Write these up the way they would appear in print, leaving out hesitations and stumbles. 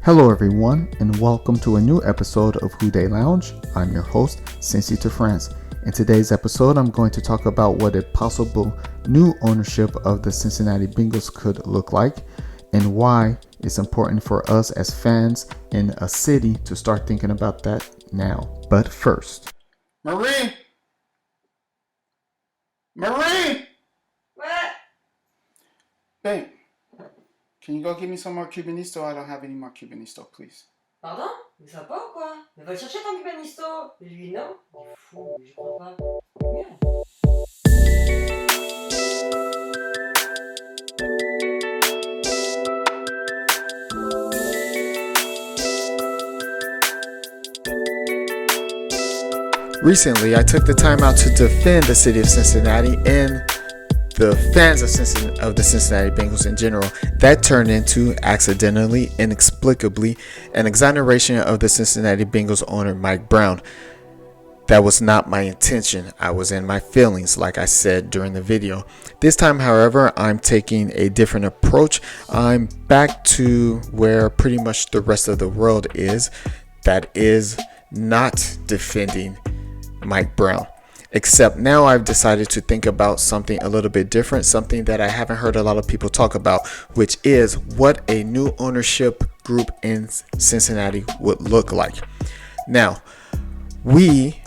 Hello everyone, and welcome to a new episode of Who Dey Lounge. I'm your host, Cincinnati France. In today's episode, I'm going to talk about what a possible new ownership of the Cincinnati Bengals could look like, and why it's important for us as fans in a city to start thinking about that now. But first, Marie! What? Babe, can you go get me some more Cubanisto? I don't have any more Cubanisto, please. Pardon? Mais ça va pas ou quoi? Mais va le chercher ton cubanisto. Et lui, non? Il est fou, j'y crois pas. Merde. recently I took the time out to defend the city of Cincinnati and the fans of the Cincinnati Bengals in general. That turned into, accidentally, inexplicably, an exoneration of the Cincinnati Bengals owner Mike Brown. That was not my intention. I was in my feelings, like I said during the video. This time, however, I'm taking a different approach. I'm back to where pretty much the rest of the world is. That is not defending Mike Brown. Except now I've decided to think about something a little bit different, something that I haven't heard a lot of people talk about, which is what a new ownership group in Cincinnati would look like. Now, we,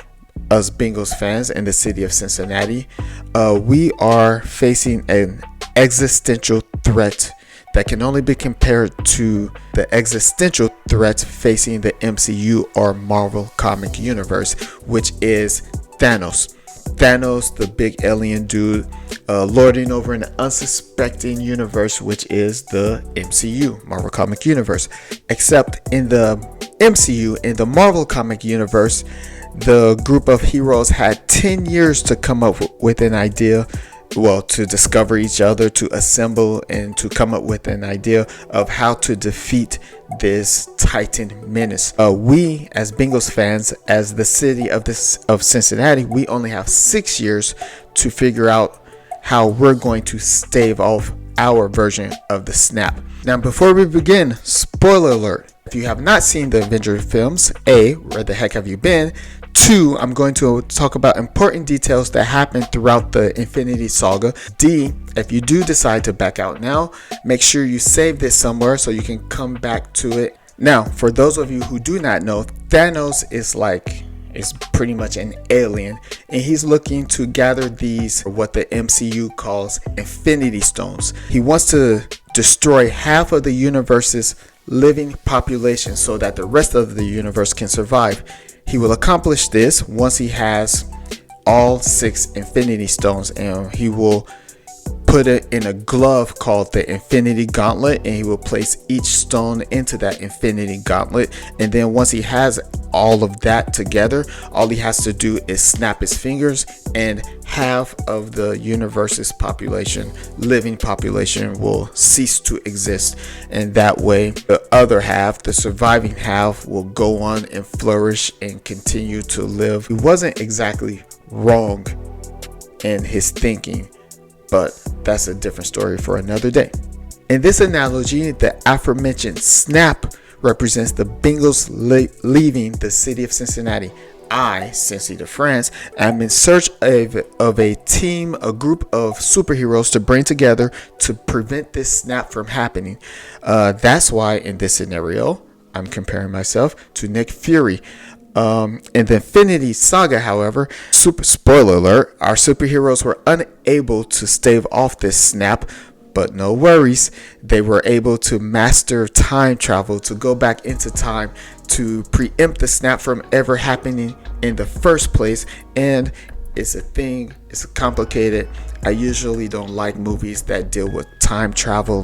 as Bengals fans in the city of Cincinnati, we are facing an existential threat that can only be compared to the existential threat facing the MCU or Marvel comic universe, which is Thanos. Thanos, the big alien dude, lording over an unsuspecting universe, which is the MCU, Marvel comic universe. Except in the MCU, in the Marvel comic universe, the group of heroes had 10 years to come up with an idea, to discover each other, to assemble, and to come up with an idea of how to defeat this Titan menace. We, as Bengals fans, as the city of Cincinnati, we only have 6 years to figure out how we're going to stave off our version of the snap. Now, before we begin, spoiler alert. If you have not seen the Avengers films, A, where the heck have you been? 2, I'm going to talk about important details that happened throughout the Infinity Saga. D, if you do decide to back out now, make sure you save this somewhere so you can come back to it. Now, for those of you who do not know, Thanos is pretty much an alien, and he's looking to gather these, what the MCU calls Infinity Stones. He wants to destroy half of the universe's living population so that the rest of the universe can survive. He will accomplish this once he has all 6 Infinity Stones, and he will put it in a glove called the Infinity Gauntlet, and he will place each stone into that Infinity Gauntlet. And then once he has all of that together, all he has to do is snap his fingers, and half of the universe's living population will cease to exist. And that way, the other half, the surviving half, will go on and flourish and continue to live. He wasn't exactly wrong in his thinking, but that's a different story for another day. In this analogy, the aforementioned snap represents the Bengals leaving the city of Cincinnati. I, Cincinnati France, am in search of a team, a group of superheroes to bring together to prevent this snap from happening. That's why in this scenario, I'm comparing myself to Nick Fury. In the Infinity Saga, however, spoiler alert, our superheroes were unable to stave off this snap, but no worries, they were able to master time travel, to go back into time, to preempt the snap from ever happening in the first place. And it's it's complicated. I usually don't like movies that deal with time travel,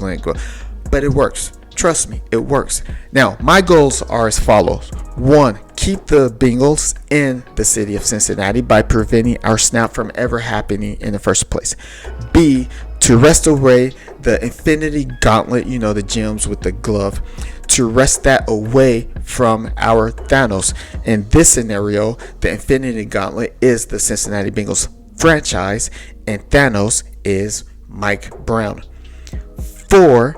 but it works. Trust me, it works. Now, my goals are as follows. 1, keep the Bengals in the city of Cincinnati by preventing our snap from ever happening in the first place. B, to wrest away the Infinity Gauntlet, the gems with the glove, to wrest that away from our Thanos. In this scenario, the Infinity Gauntlet is the Cincinnati Bengals franchise, and Thanos is Mike Brown. 4,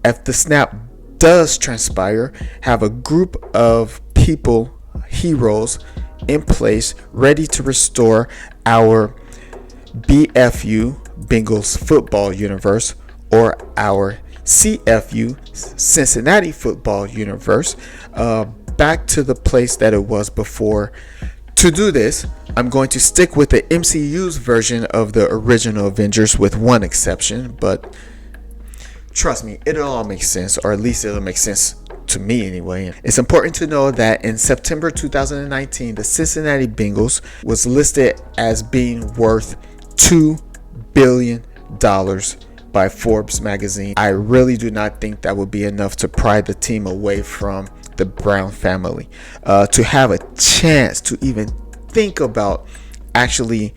if the snap does transpire, have a group of people, heroes, in place ready to restore our BFU, Bengals football universe, or our CFU, Cincinnati football universe, back to the place that it was before. To do this, I'm going to stick with the MCU's version of the original Avengers with one exception, but trust me, it'll all make sense, or at least it'll make sense to me anyway. It's important to know that in September 2019, the Cincinnati Bengals was listed as being worth $2 billion by Forbes magazine. I really do not think that would be enough to pry the team away from the Brown family. To have a chance to even think about actually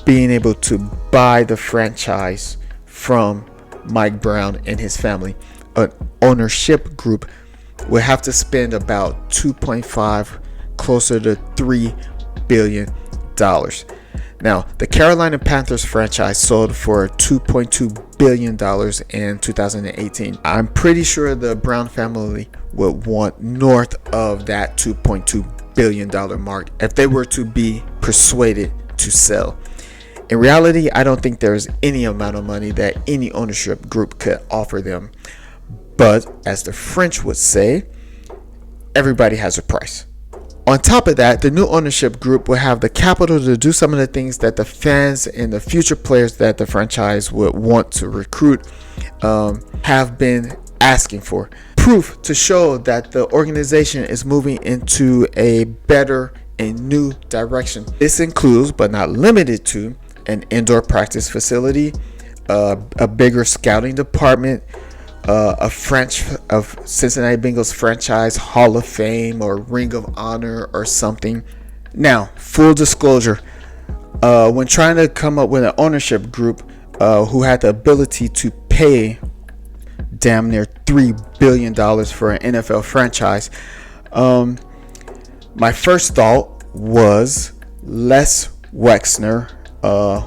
being able to buy the franchise from Mike Brown and his family, an ownership group will have to spend about 2.5, closer to $3 billion. Now, the Carolina Panthers franchise sold for $2.2 billion in 2018. I'm pretty sure the Brown family would want north of that $2.2 billion mark if they were to be persuaded to sell. In reality, I don't think there's any amount of money that any ownership group could offer them. But as the French would say, everybody has a price. On top of that, the new ownership group will have the capital to do some of the things that the fans and the future players that the franchise would want to recruit have been asking for. Proof to show that the organization is moving into a better and new direction. This includes, but not limited to, an indoor practice facility, a bigger scouting department, a Cincinnati Bengals franchise Hall of Fame or Ring of Honor or something. Now, full disclosure, when trying to come up with an ownership group who had the ability to pay damn near $3 billion for an NFL franchise, my first thought was Les Wexner,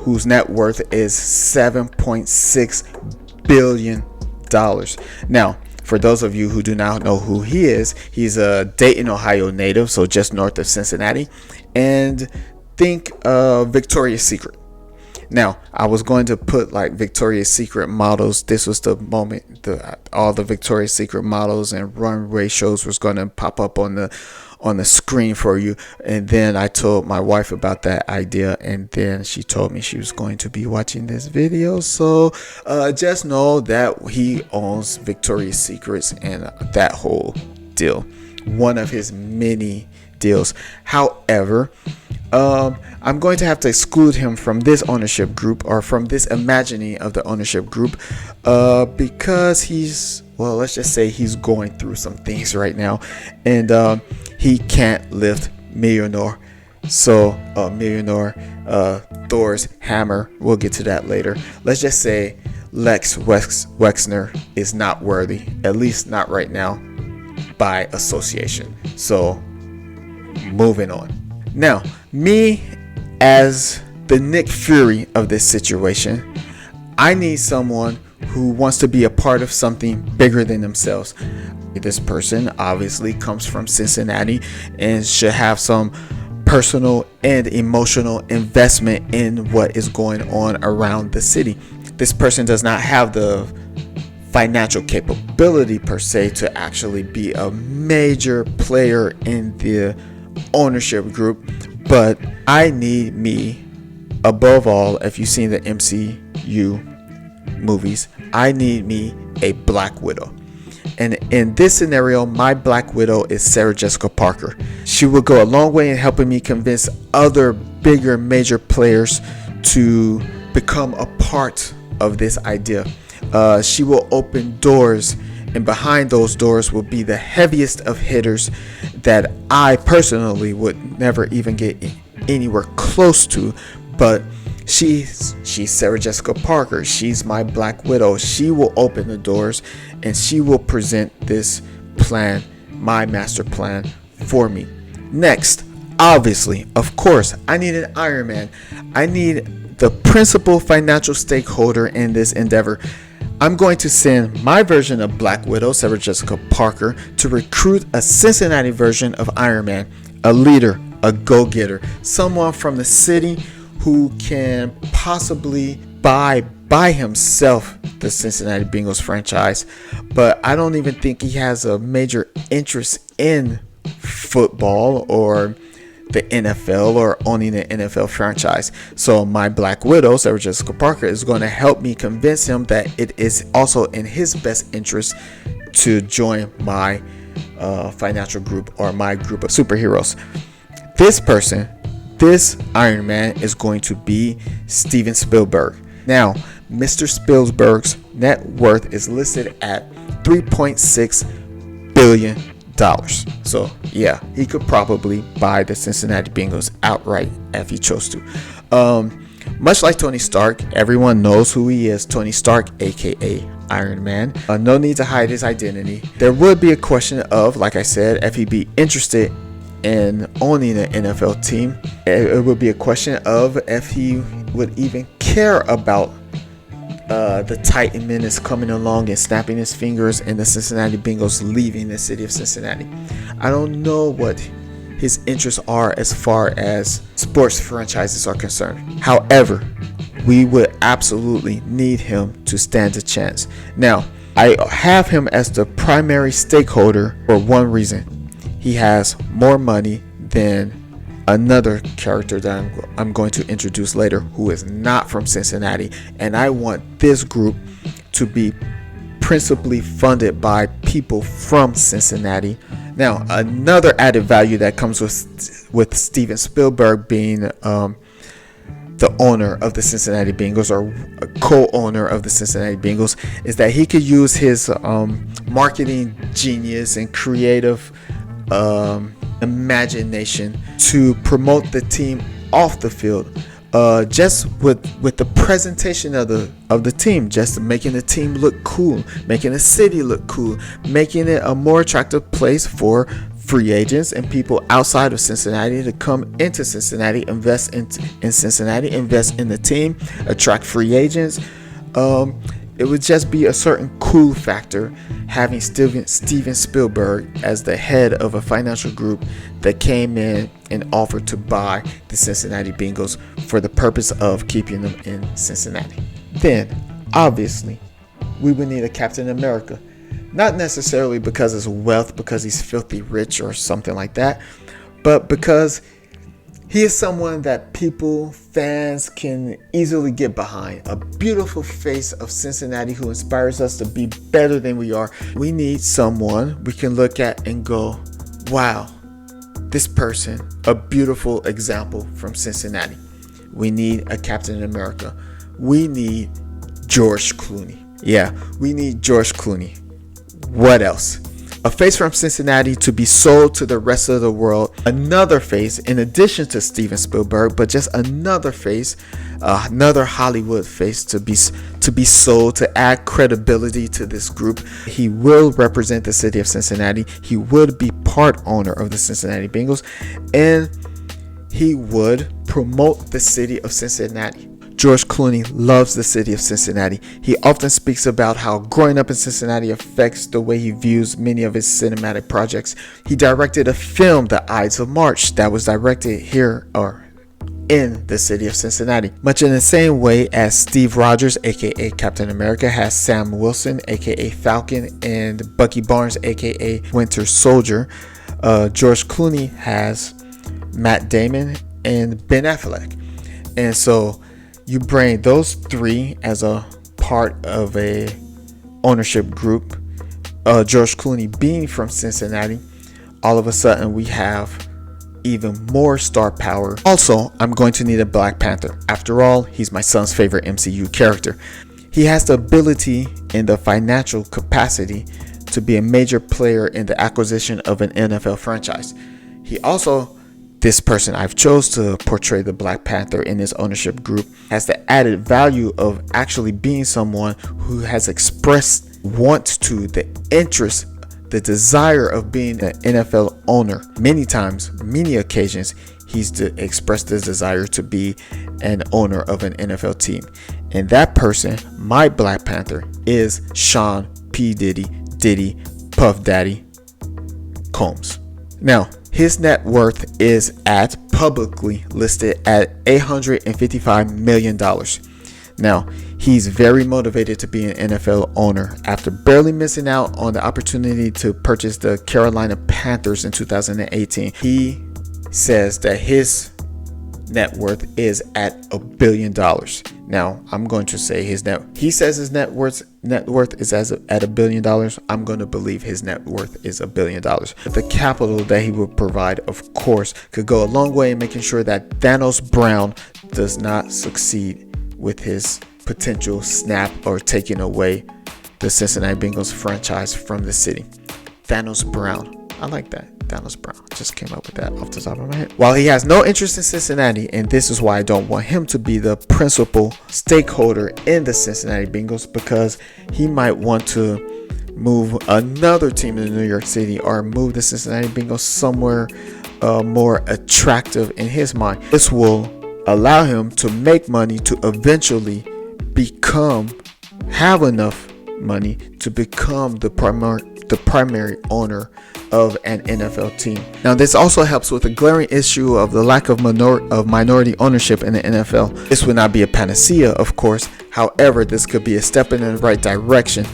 whose net worth is $7.6 billion. Now, for those of you who do not know who he is, he's a Dayton, Ohio native, so just north of Cincinnati, and think Victoria's Secret. Now, I was going to put like Victoria's Secret models. This was the moment all the Victoria's Secret models and runway shows was going to pop up on the screen for you. And then I told my wife about that idea, and then she told me she was going to be watching this video. So just know that he owns Victoria's Secrets and that whole deal. One of his many deals. However, I'm going to have to exclude him from this ownership group, or from this imagining of the ownership group, because let's just say he's going through some things right now, and he can't lift Mjolnir. So Mjolnir, Thor's hammer, we'll get to that later. Let's just say Lex Wexner is not worthy, at least not right now, by association. So moving on. Now, me as the Nick Fury of this situation, I need someone who wants to be a part of something bigger than themselves. This person obviously comes from Cincinnati and should have some personal and emotional investment in what is going on around the city. This person does not have the financial capability per se to actually be a major player in the ownership group, but I need me, above all, if you've seen the MCU movies, I need me a Black Widow. And in this scenario, my Black Widow is Sarah Jessica Parker. She will go a long way in helping me convince other bigger major players to become a part of this idea. She will open doors, and behind those doors will be the heaviest of hitters that I personally would never even get anywhere close to. But she's Sarah Jessica Parker. She's my Black Widow. She will open the doors, and she will present this plan, my master plan, for me. Next, obviously, of course, I need an Iron Man. I need the principal financial stakeholder in this endeavor. I'm going to send my version of Black Widow, Sarah Jessica Parker, to recruit a Cincinnati version of Iron Man, a leader, a go-getter, someone from the city who can possibly buy by himself the Cincinnati Bengals franchise. But I don't even think he has a major interest in football or the NFL or owning an NFL franchise. So my Black Widow, Sarah Jessica Parker, is going to help me convince him that it is also in his best interest to join my financial group or my group of superheroes. This Iron Man is going to be Steven Spielberg. Now, Mr. Spielberg's net worth is listed at $3.6 billion. So yeah, he could probably buy the Cincinnati Bengals outright if he chose to. Much like Tony Stark, everyone knows who he is. Tony Stark, aka Iron Man. No need to hide his identity. There would be a question of, like I said, if he'd be interested in owning an NFL team. It would be a question of if he would even care about the Titan Menace coming along and snapping his fingers and the Cincinnati Bengals leaving the city of Cincinnati. I don't know what his interests are as far as sports franchises are concerned. However, we would absolutely need him to stand a chance. Now, I have him as the primary stakeholder for one reason. He has more money than another character that I'm going to introduce later who is not from Cincinnati, and I want this group to be principally funded by people from Cincinnati. Now, another added value that comes with Steven Spielberg being the owner of the Cincinnati Bengals, or a co-owner of the Cincinnati Bengals, is that he could use his marketing genius and creative imagination to promote the team off the field, just with the presentation of the team, just making the team look cool, making the city look cool, making it a more attractive place for free agents and people outside of Cincinnati to come into Cincinnati, invest in Cincinnati, invest in the team, attract free agents. It would just be a certain cool factor having Steven Spielberg as the head of a financial group that came in and offered to buy the Cincinnati Bengals for the purpose of keeping them in Cincinnati. Then, obviously, we would need a Captain America. Not necessarily because of his wealth, because he's filthy rich or something like that, but because he is someone that fans can easily get behind. A beautiful face of Cincinnati who inspires us to be better than we are. We need someone we can look at and go, wow, this person, a beautiful example from Cincinnati. We need a Captain America. We need George Clooney. Yeah, we need George Clooney. What else? A face from Cincinnati to be sold to the rest of the world. Another face, in addition to Steven Spielberg, but just another face, another Hollywood face to be sold to add credibility to this group. He will represent the city of Cincinnati. He would be part owner of the Cincinnati Bengals, and he would promote the city of Cincinnati. George Clooney loves the city of Cincinnati. He often speaks about how growing up in Cincinnati affects the way he views many of his cinematic projects. He directed a film, The Ides of March, that was directed here or in the city of Cincinnati. Much in the same way as Steve Rogers, aka Captain America, has Sam Wilson, aka Falcon, and Bucky Barnes, aka Winter Soldier, George Clooney has Matt Damon and Ben Affleck. And so you bring those three as a part of a ownership group, George Clooney being from Cincinnati, all of a sudden we have even more star power. Also, I'm going to need a Black Panther. After all, he's my son's favorite MCU character. He has the ability and the financial capacity to be a major player in the acquisition of an NFL franchise. This person I've chose to portray the Black Panther in his ownership group has the added value of actually being someone who has expressed the interest, the desire of being an NFL owner. Many occasions, he's expressed his desire to be an owner of an NFL team. And that person, my Black Panther, is Sean P. Diddy Puff Daddy Combs. Now, his net worth is publicly listed at $855 million. Now, he's very motivated to be an NFL owner. After barely missing out on the opportunity to purchase the Carolina Panthers in 2018, he says that his net worth is at $1 billion. Now, I'm going to say he says his net worth is at $1 billion. I'm going to believe his net worth is $1 billion. The capital that he would provide, of course, could go a long way in making sure that Thanos Brown does not succeed with his potential snap or taking away the Cincinnati Bengals franchise from the city. Thanos Brown. I like that. Thanos Brown. Just came up with that off the top of my head. While he has no interest in Cincinnati, and this is why I don't want him to be the principal stakeholder in the Cincinnati Bengals, because he might want to move another team in New York City or move the Cincinnati Bengals somewhere more attractive in his mind. This will allow him to make money to eventually have enough money to become the primary owner of an NFL team. Now, this also helps with the glaring issue of the lack of minority ownership in the NFL. This would not be a panacea, of course. However, this could be a step in the right direction.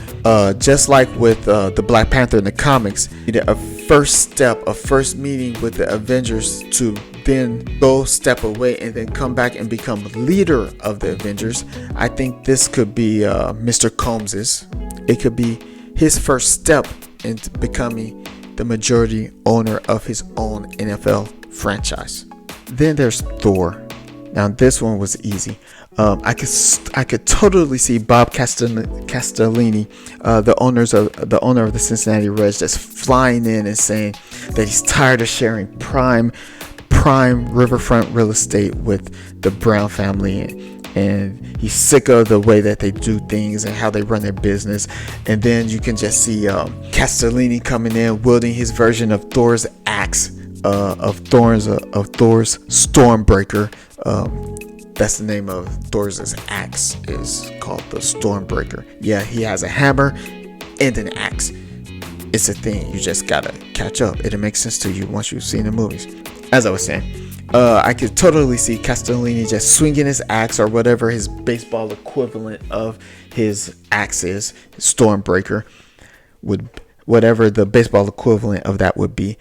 Just like with the Black Panther in the comics, a first meeting with the Avengers to then go step away and then come back and become leader of the Avengers. I think this could be Mr. Combs's. It could be his first step into becoming the majority owner of his own NFL franchise. Then there's Thor. Now this one was easy. I could totally see Bob Castellini, the owner of the Cincinnati Reds, just flying in and saying that he's tired of sharing prime riverfront real estate with the Brown family, and he's sick of the way that they do things and how they run their business. And then you can just see Castellini coming in wielding his version of Thor's axe, of Thor's Stormbreaker. That's the name of Thor's axe, is called the Stormbreaker. Yeah, he has a hammer and an axe. It's a thing. You just gotta catch up. It'll make sense to you once you've seen the movies. As I was saying, I could totally see Castellini just swinging his axe, or whatever his baseball equivalent of his axe is, Stormbreaker, whatever the baseball equivalent of that would be,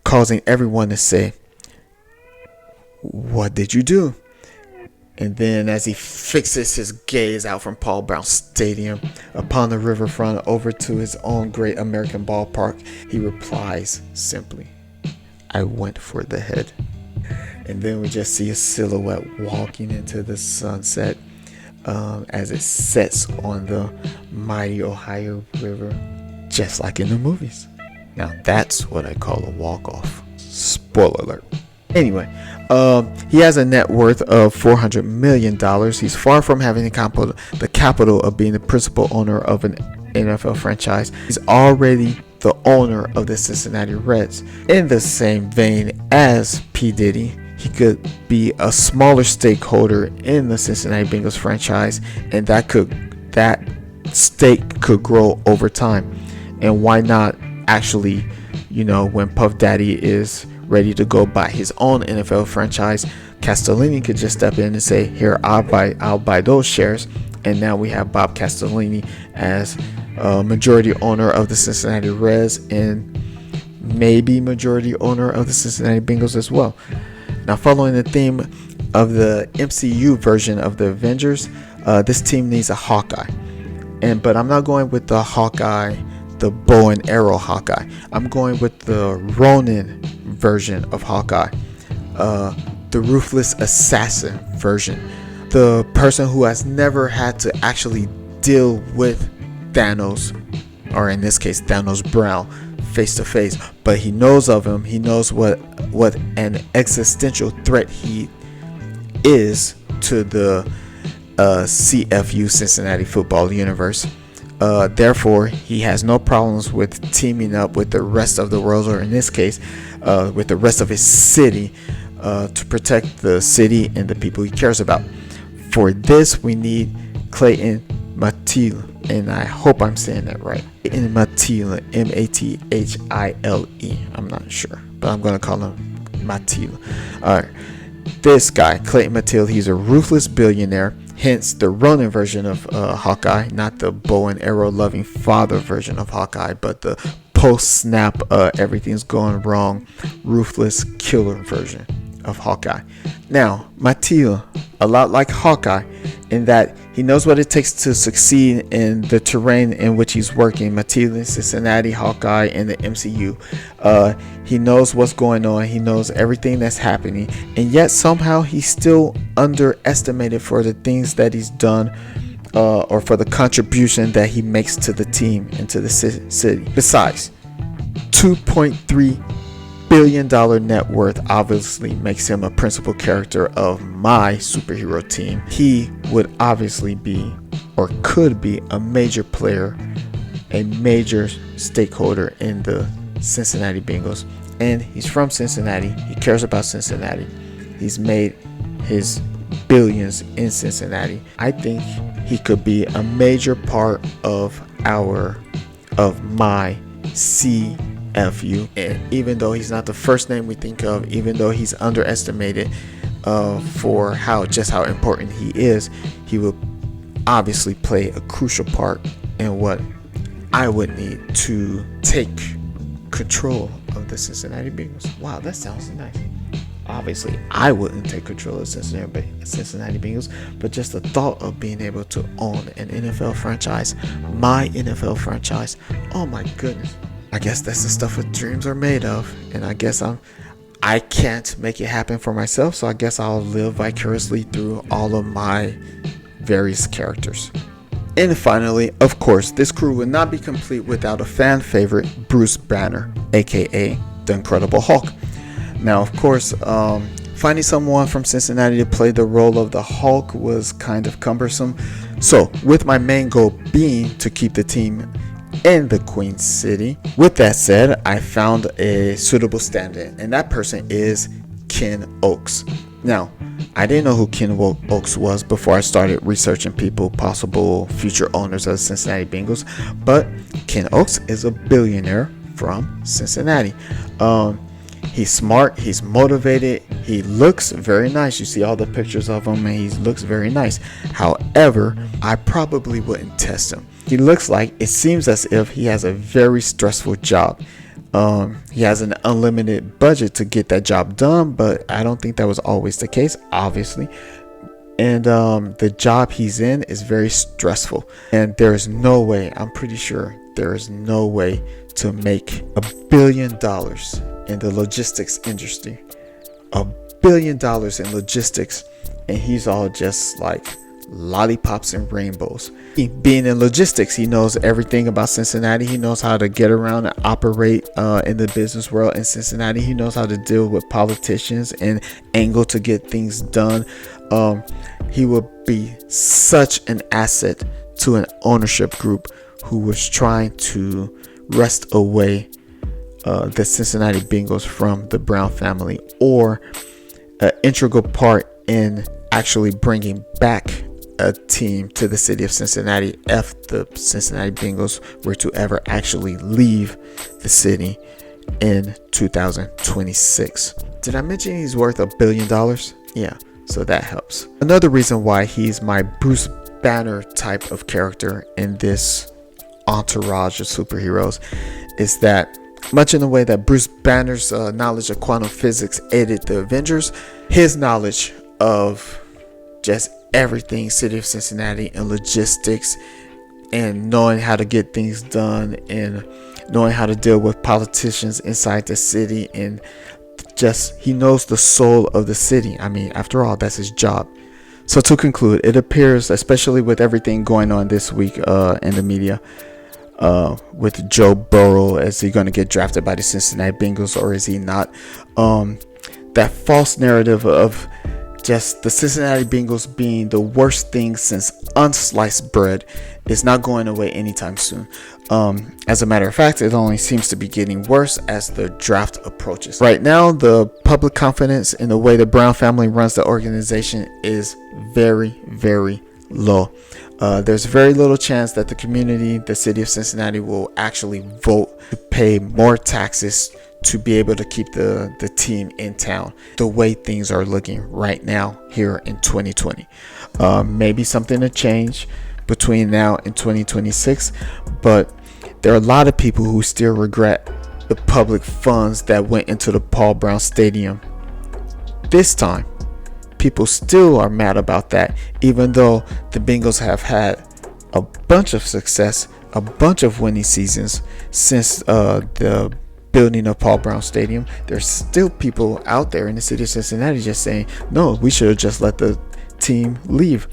causing everyone to say, "What did you do?" And then as he fixes his gaze out from Paul Brown Stadium upon the riverfront over to his own great American ballpark, he replies simply, "I went for the head." And then we just see a silhouette walking into the sunset as it sets on the mighty Ohio River, just like in the movies. Now that's what I call a walk-off. Spoiler alert. Anyway, he has a net worth of $400 million. He's far from having the capital of being the principal owner of an NFL franchise. He's already the owner of the Cincinnati Reds. In the same vein as P. Diddy, he could be a smaller stakeholder in the Cincinnati Bengals franchise, and that stake could grow over time. And why not actually, when Puff Daddy is ready to go buy his own NFL franchise, Castellini could just step in and say, "Here, I'll buy those shares." And now we have Bob Castellini as majority owner of the Cincinnati Reds, and maybe majority owner of the Cincinnati Bengals as well. Now, following the theme of the MCU version of the Avengers, this team needs a Hawkeye. But I'm not going with the Hawkeye, the bow and arrow Hawkeye. I'm going with the Ronin version of Hawkeye, the ruthless assassin version, the person who has never had to actually deal with Thanos, or in this case Thanos Brown, face to face, but he knows of him. He knows what an existential threat he is to the CFU, Cincinnati football universe. Therefore, he has no problems with teaming up with the rest of the world, or in this case, with the rest of his city, to protect the city and the people he cares about. For this, we need Clayton Mathile, and I hope I'm saying that right. Clayton Mathile, Mathile. I'm not sure, but I'm gonna call him Mathile. All right, this guy, Clayton Mathile, he's a ruthless billionaire. Hence the Ronin version of Hawkeye, not the bow and arrow loving father version of Hawkeye, but the post-snap, everything's going wrong, ruthless killer version of Hawkeye. Now, Mathile, a lot like Hawkeye, in that he knows what it takes to succeed in the terrain in which he's working. Mathile in Cincinnati, Hawkeye in the MCU. He knows what's going on. He knows everything that's happening, and yet somehow he's still underestimated for the things that he's done, or for the contribution that he makes to the team and to the city. Besides, $2.3 billion net worth obviously makes him a principal character of my superhero team. He would obviously be, or could be, a major player, a major stakeholder in the Cincinnati Bengals. And he's from Cincinnati. He cares about Cincinnati. He's made his billions in Cincinnati. I think he could be a major part of my CFU. And even though he's not the first name we think of, even though he's underestimated for how important he is, he will obviously play a crucial part in what I would need to take control of the Cincinnati Bengals. Wow, that sounds nice. Obviously, I wouldn't take control of Cincinnati Bengals, but just the thought of being able to own an NFL franchise, my NFL franchise, oh my goodness. I guess that's the stuff that dreams are made of, and I guess I can't make it happen for myself, so I guess I'll live vicariously through all of my various characters. And finally, of course, this crew would not be complete without a fan favorite, Bruce Banner, aka the Incredible Hulk. Now, of course, finding someone from Cincinnati to play the role of the Hulk was kind of cumbersome. So, with my main goal being to keep the team in the Queen City. With that said, I found a suitable stand-in, and that person is Ken Oaks. Now, I didn't know who Ken Oaks was before I started researching possible future owners of the Cincinnati Bengals, but Ken Oaks is a billionaire from Cincinnati. He's smart, he's motivated, he looks very nice. You see all the pictures of him and he looks very nice. However, I probably wouldn't test him. It seems as if he has a very stressful job. He has an unlimited budget to get that job done, but I don't think that was always the case, obviously. And the job he's in is very stressful. And there is no way, I'm pretty sure there is no way to make $1 billion in the logistics industry. $1 billion in logistics, and he's all just like lollipops and rainbows. Being in logistics, he knows everything about Cincinnati. He knows how to get around and operate in the business world in Cincinnati. He knows how to deal with politicians and angle to get things done. He would be such an asset to an ownership group who was trying to wrest away the Cincinnati Bengals from the Brown family, or an integral part in actually bringing back a team to the city of Cincinnati if the Cincinnati Bengals were to ever actually leave the city in 2026. Did I mention he's worth $1 billion? Yeah, so that helps. Another reason why he's my Bruce Banner type of character in this entourage of superheroes is that, much in the way that Bruce Banner's knowledge of quantum physics aided the Avengers, his knowledge of just everything city of Cincinnati and logistics and knowing how to get things done and knowing how to deal with politicians inside the city, and just he knows the soul of the city. I mean, after all, that's his job. So to conclude, it appears, especially with everything going on this week in the media, with Joe Burrow, is he going to get drafted by the Cincinnati Bengals or is he not? That false narrative of just the Cincinnati Bengals being the worst thing since unsliced bread is not going away anytime soon. As a matter of fact, it only seems to be getting worse as the draft approaches. Right now, the public confidence in the way the Brown family runs the organization is very, very low. There's very little chance that the community, the city of Cincinnati, will actually vote to pay more taxes to be able to keep the team in town the way things are looking right now here in 2020. Maybe something to change between now and 2026, but there are a lot of people who still regret the public funds that went into the Paul Brown Stadium this time. People still are mad about that, even though the Bengals have had a bunch of success, a bunch of winning seasons since the building of Paul Brown Stadium. There's still people out there in the city of Cincinnati just saying, no, we should have just let the team leave.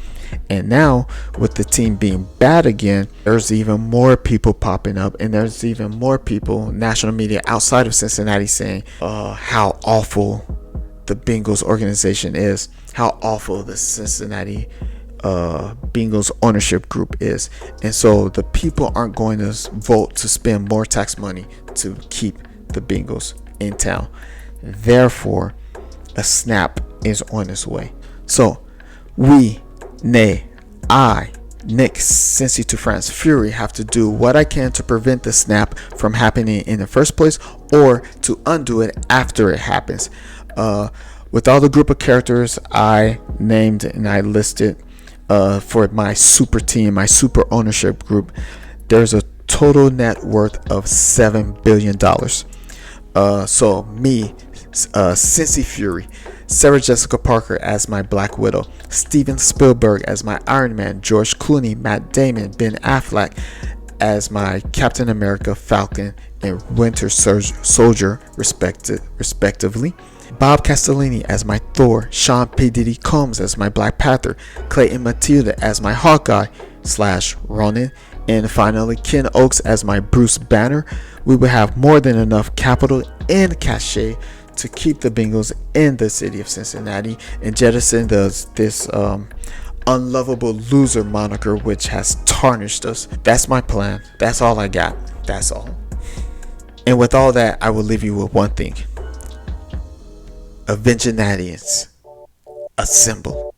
And now with the team being bad again, there's even more people popping up, and there's even more people, national media outside of Cincinnati, saying how awful the Bengals organization is, how awful the Cincinnati Bengals ownership group is. And so the people aren't going to vote to spend more tax money to keep the Bengals in town. Therefore, a snap is on its way. So we, I, Nick, Cincy to France Fury, have to do what I can to prevent the snap from happening in the first place, or to undo it after it happens. With all the group of characters I named and I listed for my super team, my super ownership group, there's a total net worth of $7 billion. So me, Cincy Fury, Sarah Jessica Parker as my Black Widow, Steven Spielberg as my Iron Man, George Clooney, Matt Damon, Ben Affleck as my Captain America, Falcon, and Winter Soldier, respectively, Bob Castellini as my Thor, Sean P. Diddy Combs as my Black Panther, Clayton Matilda as my Hawkeye / Ronin, and finally Ken Oaks as my Bruce Banner. We will have more than enough capital and cachet to keep the Bengals in the city of Cincinnati and jettison this unlovable loser moniker which has tarnished us. That's my plan. That's all I got. That's all. And with all that, I will leave you with one thing. Avenginnatians Assemble.